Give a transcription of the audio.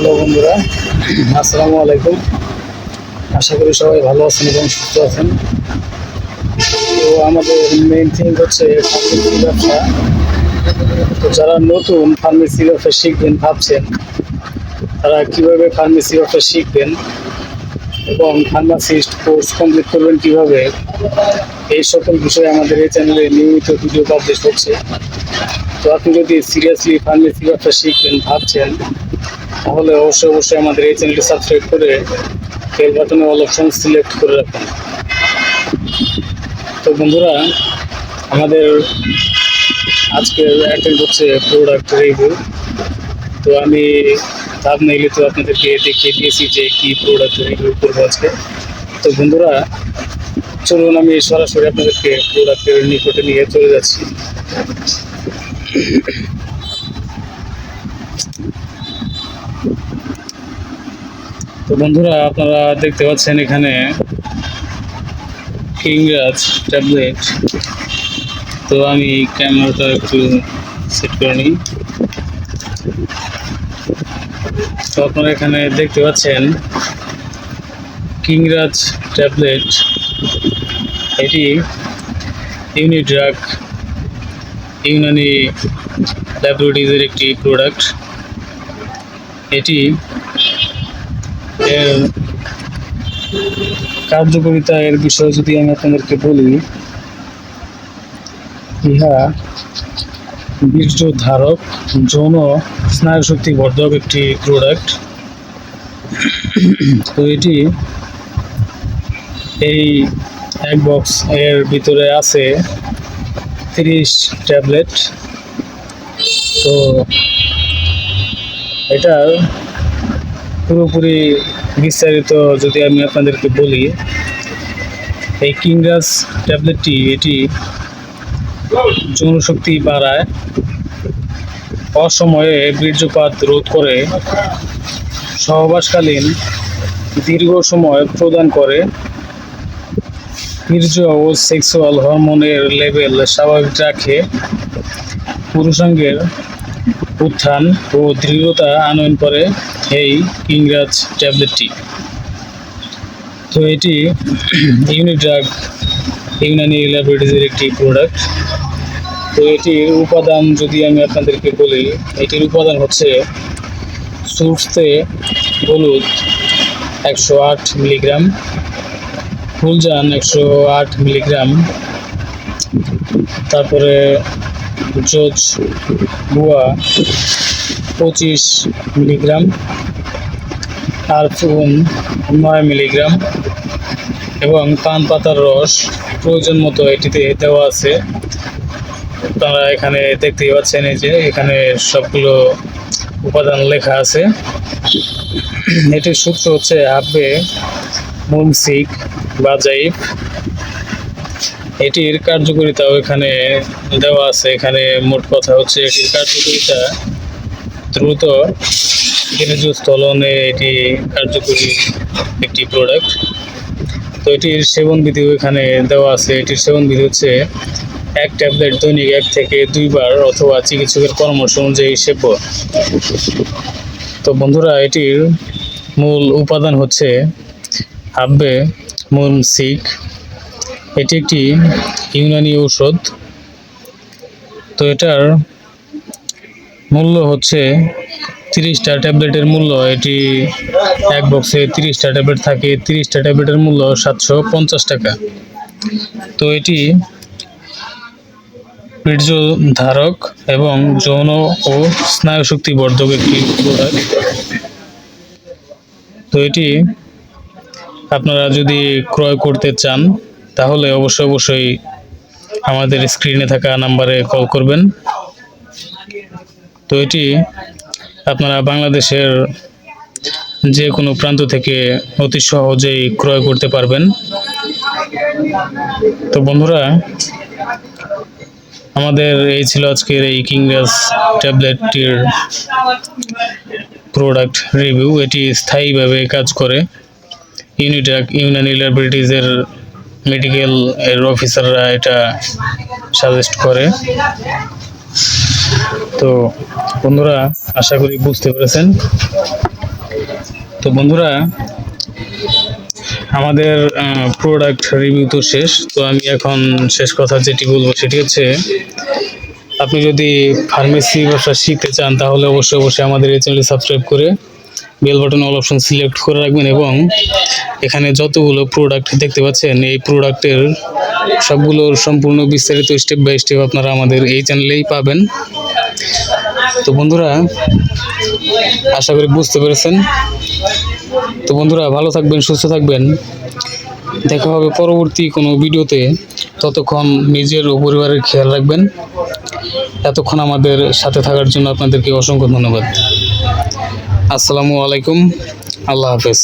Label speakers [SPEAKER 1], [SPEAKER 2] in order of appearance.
[SPEAKER 1] Hello বন্ধুরা, আসসালামু আলাইকুম। আশা করি সবাই ভালো আছেন এবং সুস্থ আছেন। তো আমাদের মেইন থিং হচ্ছে ফার্মেসি ব্যবসা। তো যারা নতুন ফার্মেসি ব্যবসা শিখবেন ভাবছেন, তারা কিভাবে ফার্মেসি ব্যবসা শিখবেন এবং ফার্মাসিস্ট কোর্স কমপ্লিট করবেন কিভাবে, এই সকল বিষয়ে আমাদের এই চ্যানেলে নিয়মিত ভিডিও পাবলিশ হচ্ছে। তো আপনি যদি সিরিয়াসলি ফার্মেসি ব্যবসা শিখবেন ভাবছেন, তাহলে অবশ্যই আমাদের এই চ্যানেলটি সাবস্ক্রাইব করে বেল বাটনে অল অপশন সিলেক্ট করে রাখুন। তো বন্ধুরা, আমাদের আজকের অ্যাটেন্ড হচ্ছে প্রোডাক্ট রিভিউ। তো আমি থাম্বনেইলে তো আপনাদেরকে দেখিয়ে দিয়েছি যে কি প্রোডাক্ট রিভিউ করবো আজকে। তো বন্ধুরা, চলুন আমি সরাসরি আপনাদেরকে প্রোডাক্টের নিকটে নিয়ে চলে যাচ্ছি। তো বন্ধুরা, আপনারা দেখতে পাচ্ছেন এখানে কিংরাজ ট্যাবলেট। তো আমি ক্যামেরাটা একটু সেট করে নিই। তো আপনারা এখানে দেখতে পাচ্ছেন কিংরাজ ট্যাবলেট। এটি ইউনিড্রাগ ইউনানি ল্যাবরেটরিজের একটি প্রোডাক্ট। এটি এর কার্যকারিতা এর বিষয়ে যদি আমি আপনাদেরকে বলি, ইহা বীর্য ধারক, যৌন স্নায়ু শক্তি বর্ধক একটি প্রোডাক্ট। তো এটি এই এক বক্স এর ভিতরে আছে 30 ট্যাবলেট। তো এটার পুরোপুরি বিস্তারিত যদি আমি আপনাদেরকে বলি, এই কিংরাজ ট্যাবলেটটি এটি যৌনশক্তি বাড়ায়, অসময়ে বীর্যপাত রোধ করে, সহবাসকালীন দীর্ঘ সময় প্রদান করে, বীর্য ও সেক্সুয়াল হরমোনের লেভেল স্বাভাবিক রাখে, পুরুষাঙ্গের উত্থান ও দৃঢ়তা আনয়ন করে এই কিংরাজ ট্যাবলেটটি। তো এটি ইউনিড্রাগ ইউনানি ল্যাবরেটরিজের একটি প্রোডাক্ট। তো এটির উপাদান যদি আমি আপনাদেরকে বলি, এটির উপাদান হচ্ছে সুরতে হলুদ 108 মিলিগ্রাম, ফুলজান 108 মিলিগ্রাম, তারপরে জোজ বুয়া 25 মিলিগ্রাম, আরফুন 9 মিলিগ্রাম এবং পান পাতার রস প্রয়োজন মতো এটিতে দেওয়া আছে। আপনারা এখানে দেখতেই পাচ্ছেন, এই যে এখানে সবগুলো উপাদান লেখা আছে। এটির সূত্র হচ্ছে হাব্বে মুমসিক বাজাইফ। এটির কার্যকারিতাও এখানে দেওয়া আছে। এখানে মোট কথা হচ্ছে এটির কার্যকারিতা দ্রুত স্থলনে এটি কার্যকরী একটি প্রোডাক্ট। তো এটির সেবন বিধিও এখানে দেওয়া আছে। এটির সেবন বিধি হচ্ছে এক ট্যাবলেট দৈনিক 1 থেকে 2 বার অথবা চিকিৎসকের পরামর্শ অনুযায়ী সেব্য। তো বন্ধুরা, এটির মূল উপাদান হচ্ছে হাব্বে মুমসিক। এটি একটি ইউনানি ঔষধ। তো এটার মূল্য হচ্ছে 30টা ট্যাবলেটের মূল্য, এটি এক বক্সে 30টা ট্যাবলেট থাকে। 30টা ট্যাবলেটের মূল্য 750 টাকা। তো এটি বীর্য ধারক এবং যৌন ও স্নায়ু শক্তি বর্ধক একটি প্রোডাক্ট। তো এটি আপনারা যদি ক্রয় করতে চান, তাহলে অবশ্যই আমাদের স্ক্রিনে থাকা নাম্বারে কল করবেন। তো এটি আপনারা বাংলাদেশের যে কোনো প্রান্ত থেকে অতি সহজেই ক্রয় করতে পারবেন। তো বন্ধুরা, আমাদের এই ছিল আজকের এই কিংরাজ ট্যাবলেটটির প্রোডাক্ট রিভিউ। এটি স্থায়ীভাবে কাজ করে। ইউনিড্রাগ ইউনানি ল্যাবরেটরিজের মেডিকেল এর অফিসাররা এটা সাজেস্ট করে। তো বন্ধুরা, আশা করি বুঝতে পেরেছেন। তো বন্ধুরা, আমাদের প্রোডাক্ট রিভিউ তো শেষ। তো আমি এখন শেষ কথা যেটি বলবো সেটি হচ্ছে, আপনি যদি ফার্মেসি ব্যবসা শিখতে চান তাহলে অবশ্যই আমাদের এই চ্যানেলটি সাবস্ক্রাইব করে bell button all option select করে রাখবেন, এবং এখানে যতগুলো প্রোডাক্ট দেখতে পাচ্ছেন এই প্রোডাক্টের সবগুলোর সম্পূর্ণ বিস্তারিত স্টেপ বাই স্টেপ আপনারা আমাদের এই চ্যানেলেই পাবেন। তো বন্ধুরা, আশা করি বুঝতে পেরেছেন। তো বন্ধুরা, ভালো থাকবেন, সুস্থ থাকবেন, দেখা হবে পরবর্তী কোনো ভিডিওতে। ততক্ষণ নিজের ও পরিবারের খেয়াল রাখবেন। এতক্ষণ আমাদের সাথে থাকার জন্য আপনাদেরকে অসংখ্য ধন্যবাদ। আসসালামু আলাইকুম, আল্লাহ হাফেজ।